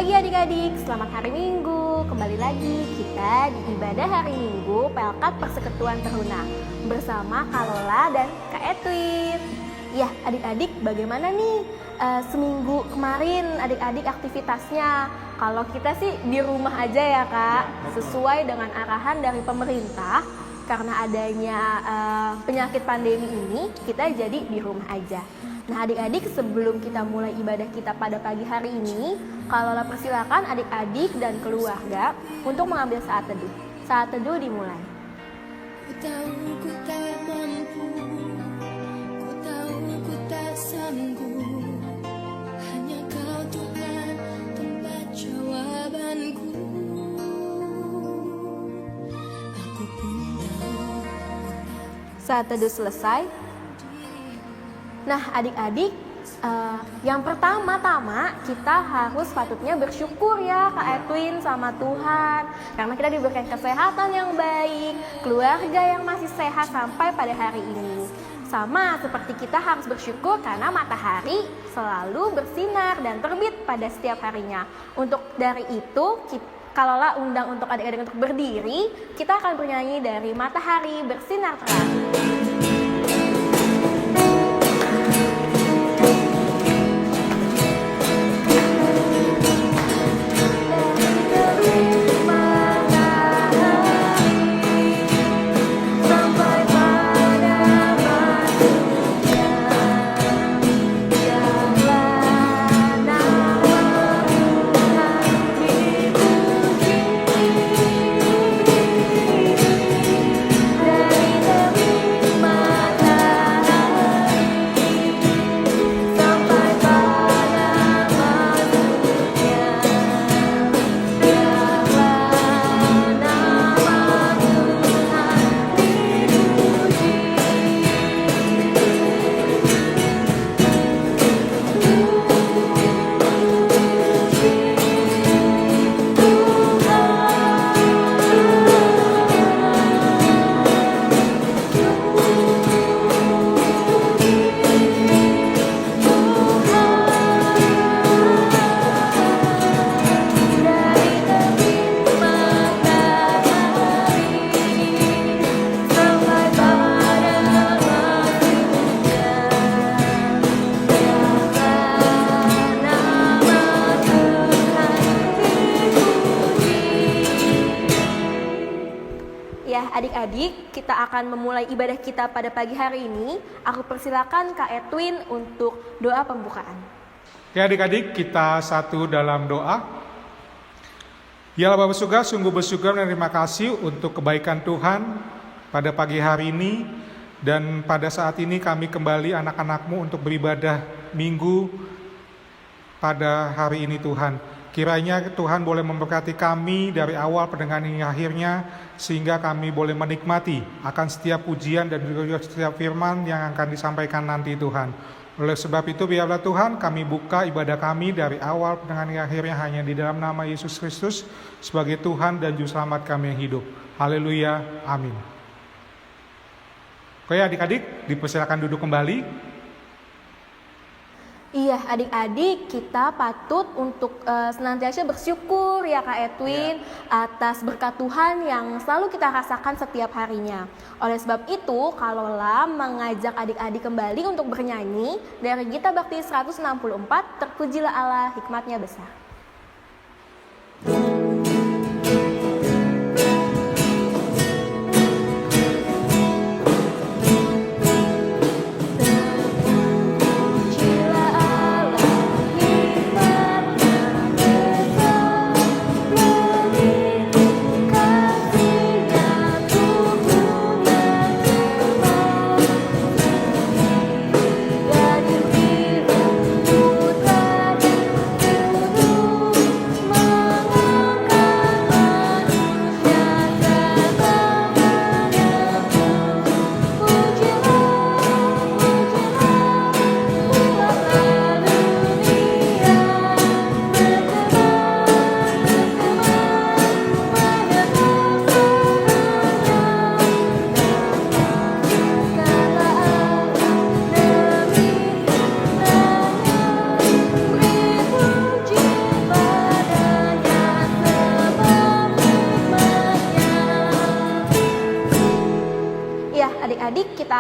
pagi adik-adik, selamat hari Minggu. Kembali lagi kita di ibadah hari Minggu Pelkat Persekutuan Teruna bersama Kak Lola dan Kak Edwin. Ya adik-adik, bagaimana nih seminggu kemarin adik-adik aktivitasnya? Kalau kita sih di rumah aja ya Kak, sesuai dengan arahan dari pemerintah. Karena adanya penyakit pandemi ini, kita jadi di rumah aja. Nah adik-adik, sebelum kita mulai ibadah kita pada pagi hari ini, kalau persilakan adik-adik dan keluarga untuk mengambil saat teduh. Saat teduh dimulai. Ku tahu ku tak mampu, ku tahu ku tak sanggup, hanya Kau Tuhan tempat jawabanku. Aku pun tahu. Saat teduh selesai. Nah adik-adik, yang pertama-tama kita harus patutnya bersyukur ya Kak Edwin sama Tuhan. Karena kita diberikan kesehatan yang baik, keluarga yang masih sehat sampai pada hari ini. Sama seperti kita harus bersyukur karena matahari selalu bersinar dan terbit pada setiap harinya. Untuk dari itu, kalaulah undang untuk adik-adik untuk berdiri, kita akan bernyanyi dari Matahari Bersinar Terang. Adik-adik, kita akan memulai ibadah kita pada pagi hari ini. Aku persilakan Kak Edwin untuk doa pembukaan. Ya adik-adik, kita satu dalam doa. Ya Allah Bapa surga, sungguh bersyukur dan terima kasih untuk kebaikan Tuhan pada pagi hari ini. Dan pada saat ini kami kembali anak-anak-Mu untuk beribadah minggu pada hari ini Tuhan. Kiranya Tuhan boleh memberkati kami dari awal pendengaran hingga akhirnya, sehingga kami boleh menikmati akan setiap pujian dan juga setiap firman yang akan disampaikan nanti Tuhan. Oleh sebab itu biarlah Tuhan kami buka ibadah kami dari awal pendengaran hingga akhirnya hanya di dalam nama Yesus Kristus sebagai Tuhan dan Juru Selamat kami yang hidup. Haleluya, amin. Oke adik-adik, dipersilakan duduk kembali. Iya adik-adik, kita patut untuk senantiasa bersyukur ya Kak Edwin atas berkat Tuhan yang selalu kita rasakan setiap harinya. Oleh sebab itu, kalaulah mengajak adik-adik kembali untuk bernyanyi dari Gita Bakti 164, Terpujilah Allah, hikmatnya besar. Dari biru tadi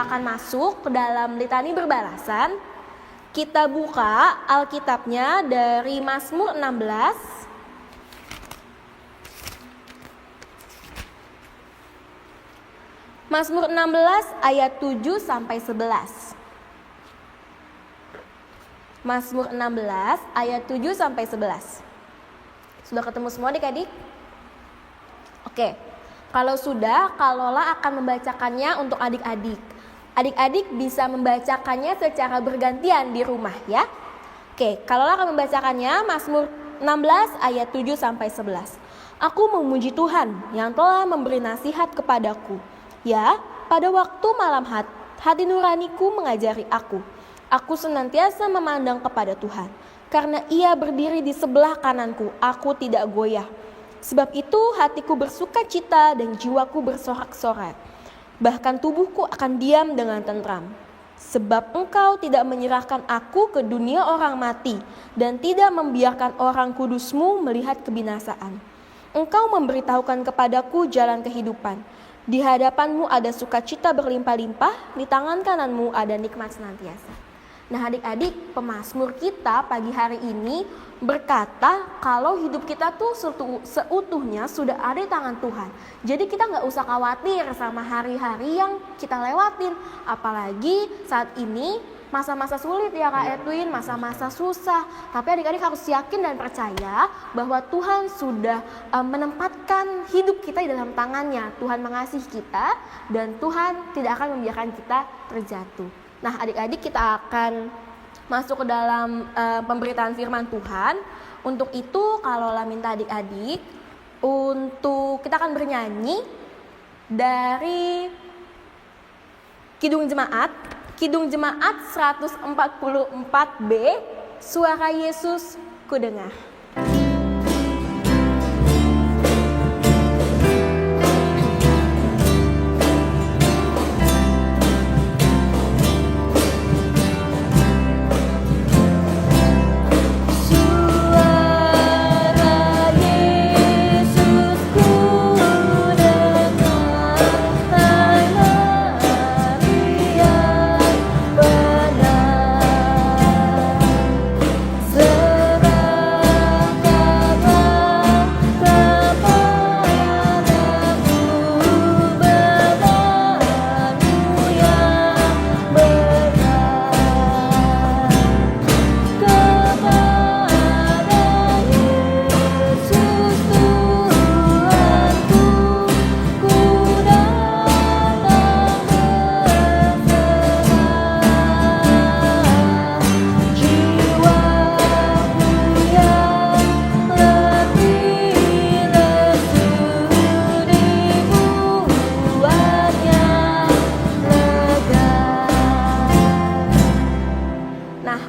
kita akan masuk ke dalam litani berbalasan. Kita buka Alkitabnya dari Mazmur 16. Mazmur 16 ayat 7 sampai 11. Mazmur 16 ayat 7 sampai 11. Sudah ketemu semua adik-adik? Oke. Kalau sudah, Kalola akan membacakannya untuk adik-adik. Adik-adik bisa membacakannya secara bergantian di rumah ya. Oke, Kalola akan membacakannya Mazmur 16 ayat 7 sampai 11. Aku memuji Tuhan yang telah memberi nasihat kepadaku. Ya, pada waktu malam hati nuraniku mengajari aku. Aku senantiasa memandang kepada Tuhan. Karena Ia berdiri di sebelah kananku, aku tidak goyah. Sebab itu hatiku bersuka cita dan jiwaku bersorak-sorak. Bahkan tubuhku akan diam dengan tentram. Sebab Engkau tidak menyerahkan aku ke dunia orang mati dan tidak membiarkan orang kudus-Mu melihat kebinasaan. Engkau memberitahukan kepadaku jalan kehidupan. Di hadapan-Mu ada sukacita berlimpah-limpah, di tangan kanan-Mu ada nikmat senantiasa. Nah adik-adik, pemazmur kita pagi hari ini berkata kalau hidup kita tuh seutuhnya sudah ada di tangan Tuhan. Jadi kita gak usah khawatir sama hari-hari yang kita lewatin. Apalagi saat ini masa-masa sulit ya Kak Edwin, masa-masa susah. Tapi adik-adik harus yakin dan percaya bahwa Tuhan sudah menempatkan hidup kita di dalam tangannya. Tuhan mengasihi kita dan Tuhan tidak akan membiarkan kita terjatuh. Nah adik-adik kita akan masuk ke dalam pemberitaan firman Tuhan. Untuk itu Kalola minta adik-adik untuk kita akan bernyanyi dari Kidung Jemaat 144B, Suara Yesus Kudengar.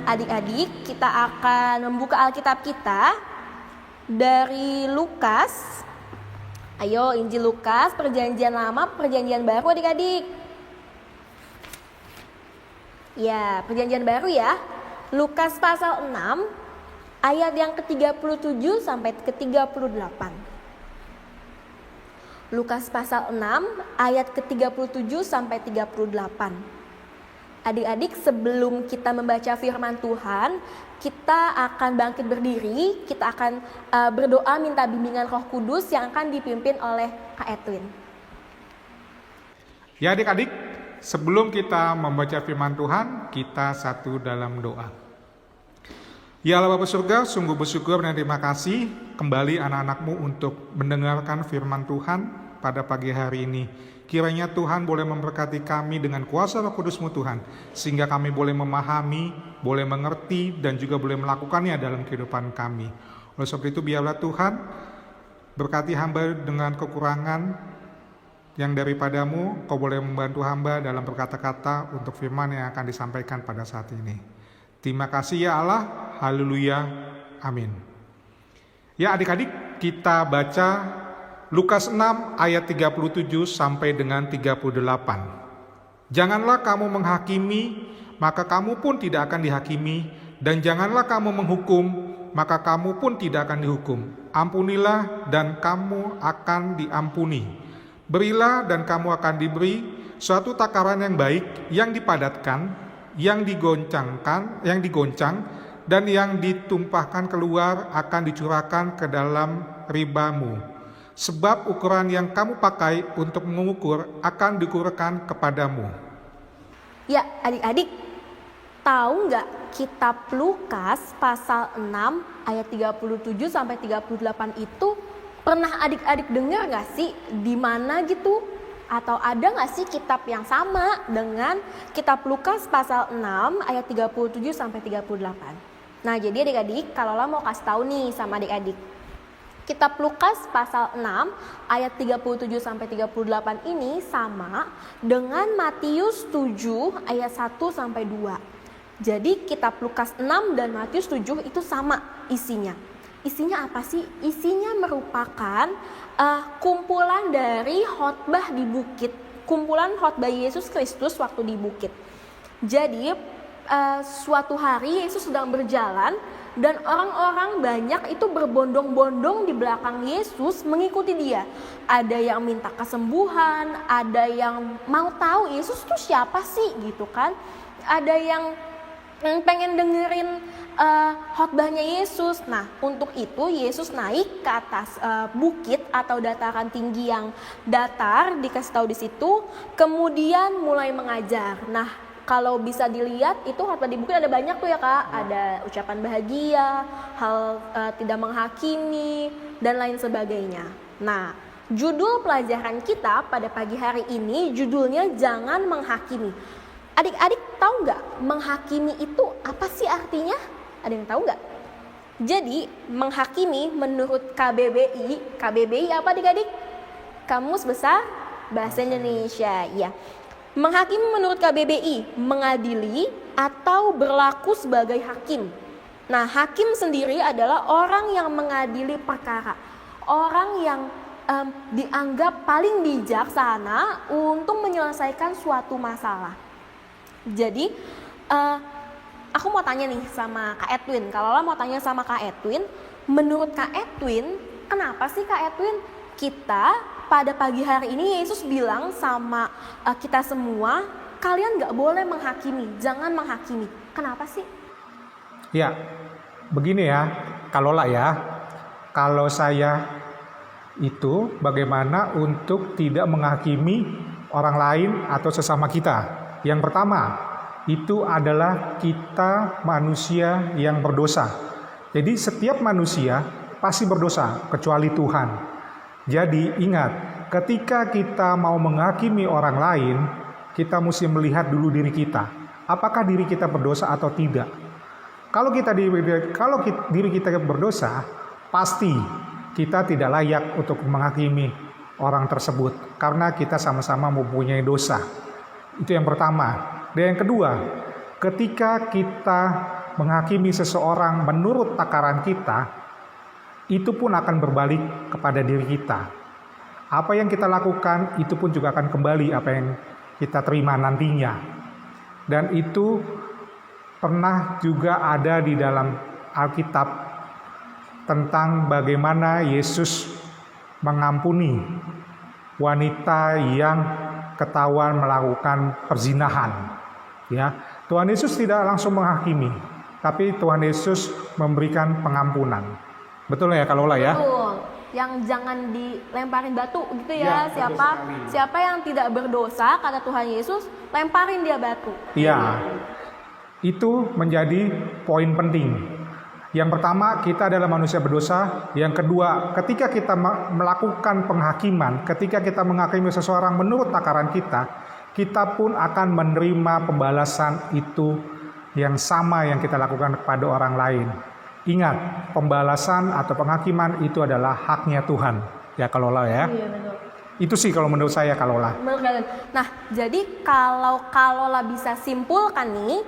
Adik-adik, kita akan membuka Alkitab kita dari Lukas. Ayo, Injil Lukas, Perjanjian Lama, Perjanjian Baru adik-adik. Ya, Perjanjian Baru ya. Lukas pasal 6 ayat yang ke-37 sampai ke-38. Lukas pasal 6 ayat ke-37 sampai 38. Adik-adik, sebelum kita membaca firman Tuhan, kita akan bangkit berdiri, kita akan berdoa minta bimbingan Roh Kudus yang akan dipimpin oleh Kak Edwin. Ya adik-adik, sebelum kita membaca firman Tuhan, kita satu dalam doa. Ya Allah Bapa Surga, sungguh bersyukur dan terima kasih kembali anak-anak-Mu untuk mendengarkan firman Tuhan pada pagi hari ini. Kiranya Tuhan boleh memberkati kami dengan kuasa Roh Kudus-Mu Tuhan, sehingga kami boleh memahami, boleh mengerti, dan juga boleh melakukannya dalam kehidupan kami. Oleh sebab itu biarlah Tuhan berkati hamba dengan kekurangan yang daripada-Mu, Kau boleh membantu hamba dalam berkata-kata untuk firman yang akan disampaikan pada saat ini. Terima kasih ya Allah, haleluya, amin. Ya adik-adik, kita baca Lukas 6 ayat 37 sampai dengan 38. Janganlah kamu menghakimi, maka kamu pun tidak akan dihakimi, dan janganlah kamu menghukum, maka kamu pun tidak akan dihukum. Ampunilah dan kamu akan diampuni. Berilah dan kamu akan diberi. suatu takaran yang baik, yang dipadatkan, yang digoncang, dan yang ditumpahkan keluar akan dicurahkan ke dalam ribamu. Sebab ukuran yang kamu pakai untuk mengukur akan diukurkan kepadamu. Ya, adik-adik, tahu nggak kitab Lukas pasal 6 ayat 37 sampai 38 itu pernah adik-adik dengar nggak sih di mana gitu? Atau ada nggak sih kitab yang sama dengan kitab Lukas pasal 6 ayat 37 sampai 38? Nah, jadi adik-adik, kalau mau kasih tahu nih sama adik-adik. Kitab Lukas pasal 6 ayat 37 sampai 38 ini sama dengan Matius 7 ayat 1 sampai 2. Jadi kitab Lukas 6 dan Matius 7 itu sama isinya. Isinya apa sih? Isinya merupakan kumpulan dari khotbah di bukit, kumpulan khotbah Yesus Kristus waktu di bukit. Jadi suatu hari Yesus sedang berjalan dan orang-orang banyak itu berbondong-bondong di belakang Yesus mengikuti dia. Ada yang minta kesembuhan, ada yang mau tahu Yesus itu siapa sih gitu kan. Ada yang pengen dengerin khotbahnya Yesus. Nah, untuk itu Yesus naik ke atas bukit atau dataran tinggi yang datar, dikasih tahu di situ, kemudian mulai mengajar. Nah, kalau bisa dilihat itu khotbah di bukit ada banyak tuh ya Kak, ada ucapan bahagia, hal tidak menghakimi dan lain sebagainya. Nah, judul pelajaran kita pada pagi hari ini judulnya jangan menghakimi. Adik-adik tahu nggak menghakimi itu apa sih artinya? Ada yang tahu nggak? Jadi menghakimi menurut KBBI apa adik-adik? Kamus Besar Bahasa Indonesia. Ya. Menghakimi menurut KBBI mengadili atau berlaku sebagai hakim. Nah, hakim sendiri adalah orang yang mengadili perkara, orang yang dianggap paling bijaksana untuk menyelesaikan suatu masalah. Jadi aku mau tanya nih sama Kak Edwin. Kalau lo mau tanya sama Kak Edwin, menurut Kak Edwin, kenapa sih Kak Edwin kita pada pagi hari ini Yesus bilang sama kita semua, kalian gak boleh menghakimi, jangan menghakimi. Kenapa sih? Ya, begini ya, kalau saya itu bagaimana untuk tidak menghakimi orang lain atau sesama kita. Yang pertama, itu adalah kita manusia yang berdosa. Jadi setiap manusia pasti berdosa, kecuali Tuhan. Jadi ingat, ketika kita mau menghakimi orang lain, kita mesti melihat dulu diri kita. Apakah diri kita berdosa atau tidak? Kalau diri kita berdosa, pasti kita tidak layak untuk menghakimi orang tersebut. Karena kita sama-sama mempunyai dosa. Itu yang pertama. Dan yang kedua, ketika kita menghakimi seseorang menurut takaran kita, itu pun akan berbalik kepada diri kita. Apa yang kita lakukan, itu pun juga akan kembali apa yang kita terima nantinya. Dan itu pernah juga ada di dalam Alkitab tentang bagaimana Yesus mengampuni wanita yang ketahuan melakukan perzinahan. Ya, Tuhan Yesus tidak langsung menghakimi, tapi Tuhan Yesus memberikan pengampunan. Betul ya Kalola ya? Betul. Yang jangan dilemparin batu gitu ya. Siapa yang tidak berdosa kata Tuhan Yesus, lemparin dia batu. Iya. Itu menjadi poin penting. Yang pertama, kita adalah manusia berdosa. Yang kedua, ketika kita melakukan penghakiman, ketika kita menghakimi seseorang menurut takaran kita pun akan menerima pembalasan itu yang sama yang kita lakukan kepada orang lain. Ingat, pembalasan atau penghakiman itu adalah haknya Tuhan. Ya Kalola ya. Iya betul. Itu sih kalau menurut saya Kalola. Nah, jadi kalau Kalola bisa simpulkan nih,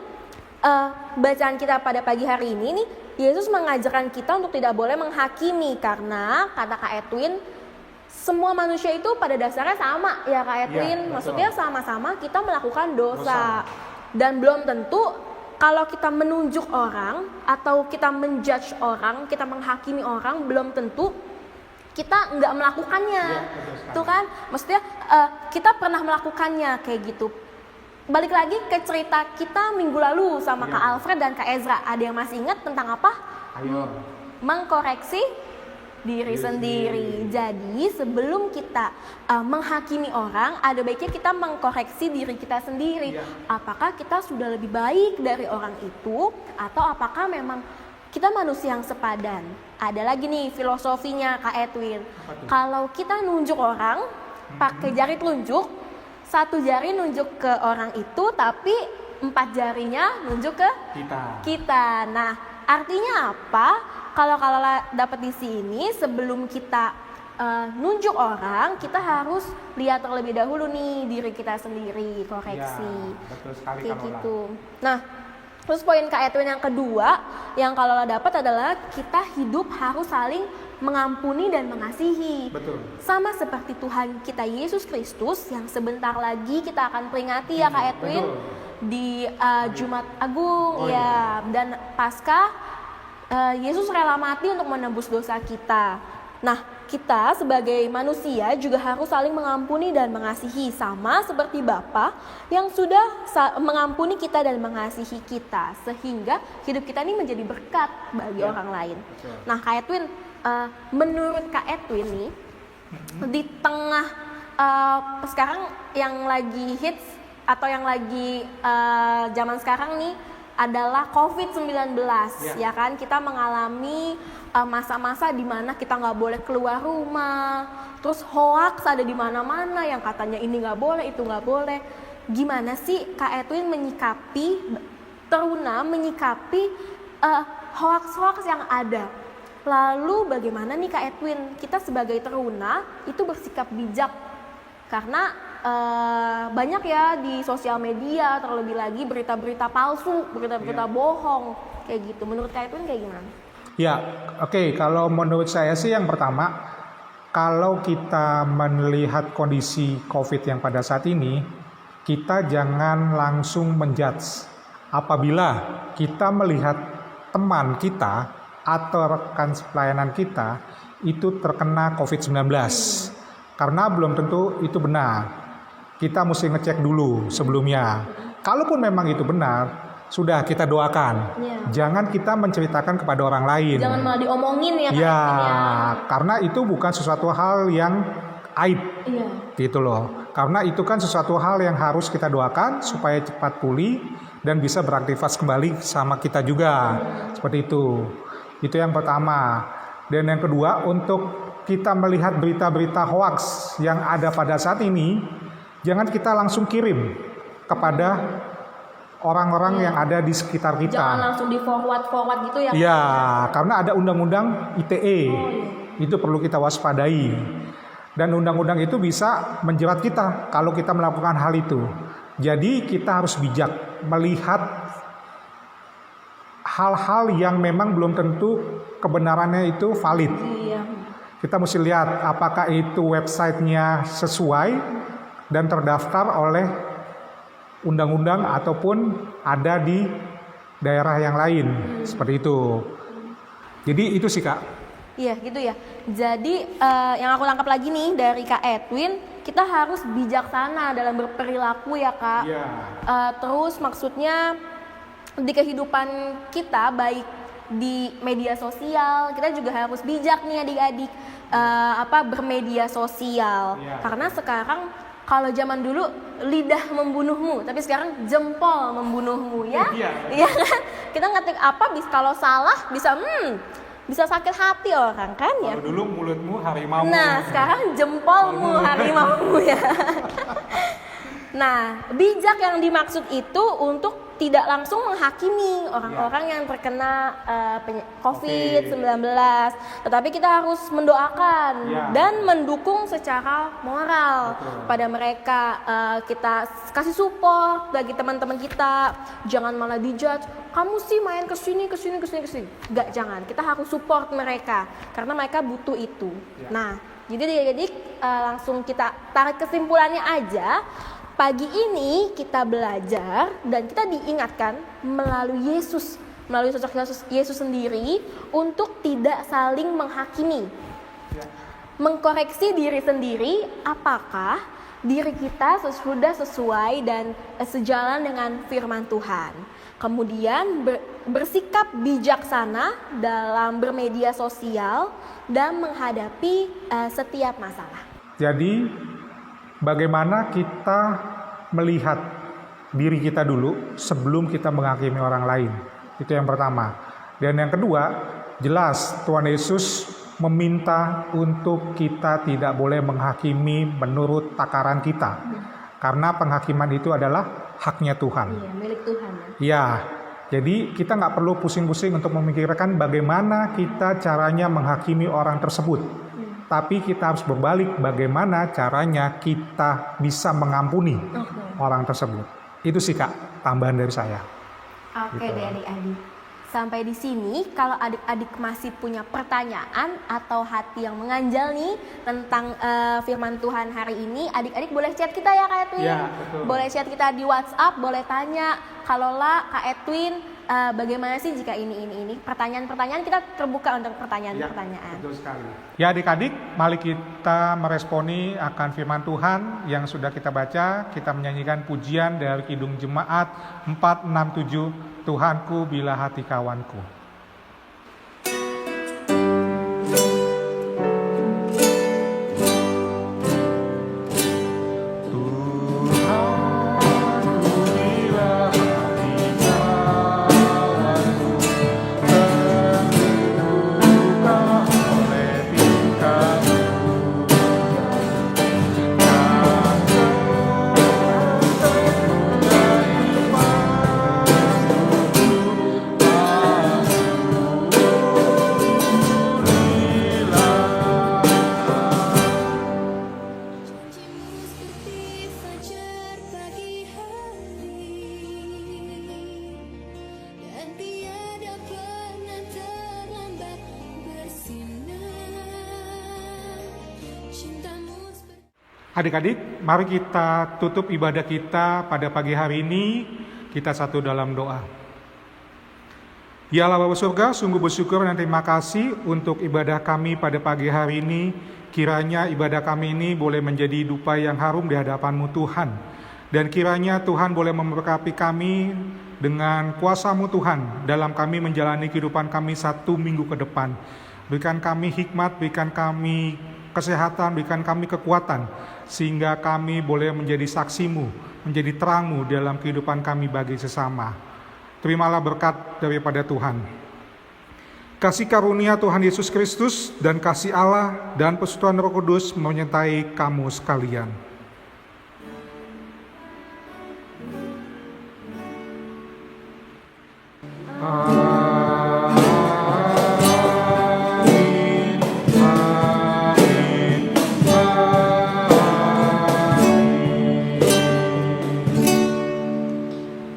bacaan kita pada pagi hari ini nih, Yesus mengajarkan kita untuk tidak boleh menghakimi karena kata Kak Edwin, semua manusia itu pada dasarnya sama ya Kak Edwin. Ya, maksudnya sama-sama kita melakukan dosa. Dan belum tentu kalau kita menunjuk orang atau kita menjudge orang, kita menghakimi orang, belum tentu kita nggak melakukannya. Iya, betul sekali. Tuh kan, maksudnya kita pernah melakukannya kayak gitu. Balik lagi ke cerita kita minggu lalu sama Iya. Kak Alfred dan Kak Ezra. Ada yang masih ingat tentang apa? Ayo. Mengkoreksi diri sendiri. Jadi sebelum kita menghakimi orang, ada baiknya kita mengkoreksi diri kita sendiri. Iya. Apakah kita sudah lebih baik dari orang itu, atau apakah memang kita manusia yang sepadan? Ada lagi nih filosofinya Kak Edwin. Apa tuh? Kalau kita nunjuk orang pakai jari telunjuk, satu jari nunjuk ke orang itu, tapi 4 jarinya nunjuk ke kita. Nah, artinya apa? Kalau dapat di sini, sebelum kita nunjuk orang, kita harus lihat terlebih dahulu nih diri kita sendiri, koreksi. Ya, betul sekali Kayak Kak Lola. gitu. Nah, terus poin Kak Edwin yang kedua yang kalau dapat adalah kita hidup harus saling mengampuni dan mengasihi. Betul. Sama seperti Tuhan kita Yesus Kristus yang sebentar lagi kita akan peringati ya Kak Edwin. Betul. Di Jumat Agung Oh, ya, dan Paskah Yesus rela mati untuk menebus dosa kita. Nah, kita sebagai manusia juga harus saling mengampuni dan mengasihi, sama seperti Bapa yang sudah mengampuni kita dan mengasihi kita, sehingga hidup kita ini menjadi berkat bagi Ya, orang lain. betul. Nah, Kak Edwin, menurut Kak Edwin nih, di tengah sekarang yang lagi hits atau yang lagi zaman sekarang nih adalah COVID-19, ya kan? Kita mengalami masa-masa di mana kita nggak boleh keluar rumah, terus hoax ada di mana-mana yang katanya ini nggak boleh, itu nggak boleh. Gimana sih Kak Edwin menyikapi hoax-hoax yang ada? Lalu bagaimana nih Kak Edwin, kita sebagai teruna itu bersikap bijak? Karena banyak ya di sosial media, terlebih lagi berita-berita palsu, berita-berita bohong kayak gitu. Menurut Kak Edwin kayak gimana? Ya, oke. Kalau menurut saya sih yang pertama, kalau kita melihat kondisi COVID yang pada saat ini, kita jangan langsung menjudge. Apabila kita melihat teman kita atau rekan pelayanan kita itu terkena COVID-19, karena belum tentu itu benar. Kita mesti ngecek dulu sebelumnya. Kalaupun memang itu benar, sudah kita doakan. Iya. Jangan kita menceritakan kepada orang lain. Jangan malah diomongin ya Kak Ya, Edwin ya. karena itu bukan sesuatu hal yang aib, Iya. gitu loh. Karena itu kan sesuatu hal yang harus kita doakan supaya cepat pulih dan bisa beraktivitas kembali sama kita juga. Seperti itu. Itu yang pertama. Dan yang kedua, untuk kita melihat berita-berita hoax yang ada pada saat ini, jangan kita langsung kirim kepada orang-orang yang ada di sekitar kita. Jangan langsung di forward gitu ya. Iya, karena ada undang-undang ITE. Itu perlu kita waspadai. Dan undang-undang itu bisa menjerat kita kalau kita melakukan hal itu. Jadi kita harus bijak melihat hal-hal yang memang belum tentu kebenarannya itu valid. Iya. Kita mesti lihat apakah itu websitenya sesuai dan terdaftar oleh undang-undang ataupun ada di daerah yang lain. Seperti itu. Jadi itu sih Kak. Iya gitu ya. Jadi yang aku tangkap lagi nih dari Kak Edwin, kita harus bijaksana dalam berperilaku ya Kak. Iya. Terus maksudnya di kehidupan kita, baik di media sosial, kita juga harus bijak nih adik-adik bermedia sosial. Iya. Karena sekarang kalau zaman dulu lidah membunuhmu, tapi sekarang jempol membunuhmu ya. Iya. Iya kan? Kita ngetik apa kalau salah bisa sakit hati orang kan ya. Kalau dulu mulutmu harimau. Nah, sekarang jempolmu harimaumu ya. Nah, bijak yang dimaksud itu untuk tidak langsung menghakimi orang-orang yang terkena COVID-19. Tetapi kita harus mendoakan dan mendukung secara moral pada mereka. Kita kasih support bagi teman-teman kita. Jangan malah dijudge, kamu sih main kesini. Enggak, jangan. Kita harus support mereka karena mereka butuh itu. Nah, jadi langsung kita tarik kesimpulannya aja. Pagi ini kita belajar dan kita diingatkan melalui sosok Yesus sendiri untuk tidak saling menghakimi. mengkoreksi diri sendiri apakah diri kita sudah sesuai dan sejalan dengan firman Tuhan. Kemudian bersikap bijaksana dalam bermedia sosial dan menghadapi setiap masalah. Jadi bagaimana kita melihat diri kita dulu sebelum kita menghakimi orang lain. Itu yang pertama. Dan yang kedua, jelas Tuhan Yesus meminta untuk kita tidak boleh menghakimi menurut takaran kita. Karena penghakiman itu adalah haknya Tuhan. Iya, milik Tuhan ya. Ya, jadi kita nggak perlu pusing-pusing untuk memikirkan bagaimana kita caranya menghakimi orang tersebut. Tapi kita harus berbalik bagaimana caranya kita bisa mengampuni orang tersebut. Itu sih Kak, tambahan dari saya. Oke Gitu. deh adik-adik. Sampai di sini, kalau adik-adik masih punya pertanyaan atau hati yang mengganjal nih tentang firman Tuhan hari ini, adik-adik boleh chat kita ya Kak Edwin. Ya, betul. Boleh chat kita di WhatsApp, boleh tanya. Kalau lah Kak Edwin, bagaimana sih jika ini. Pertanyaan-pertanyaan kita terbuka untuk pertanyaan-pertanyaan. Betul sekali. Ya adik-adik, mari kita meresponi akan firman Tuhan yang sudah kita baca. Kita menyanyikan pujian dari Kidung Jemaat 467, Tuhanku bila hati kawanku. Janjimu seperti fajar pagi hari, dan tiada pernah terlambat bersinar. Cintamu seperti Adik-adik, mari kita tutup ibadah kita pada pagi hari ini. Kita satu dalam doa. Ya Allah Bapa surga, sungguh bersyukur dan terima kasih untuk ibadah kami pada pagi hari ini. Kiranya ibadah kami ini boleh menjadi dupa yang harum di hadapan-Mu Tuhan. Dan kiranya Tuhan boleh memberkati kami dengan kuasa-Mu Tuhan dalam kami menjalani kehidupan kami 1 minggu ke depan. Berikan kami hikmat, berikan kami kesehatan, berikan kami kekuatan, sehingga kami boleh menjadi saksi-Mu, menjadi terang-Mu dalam kehidupan kami bagi sesama. Terimalah berkat daripada Tuhan. Kasih karunia Tuhan Yesus Kristus dan kasih Allah dan persekutuan Roh Kudus menyertai kamu sekalian. Amin. Amin.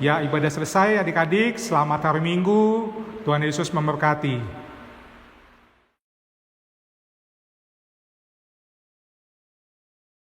Ya, ibadah selesai adik-adik. Selamat hari Minggu. Tuhan Yesus memberkati.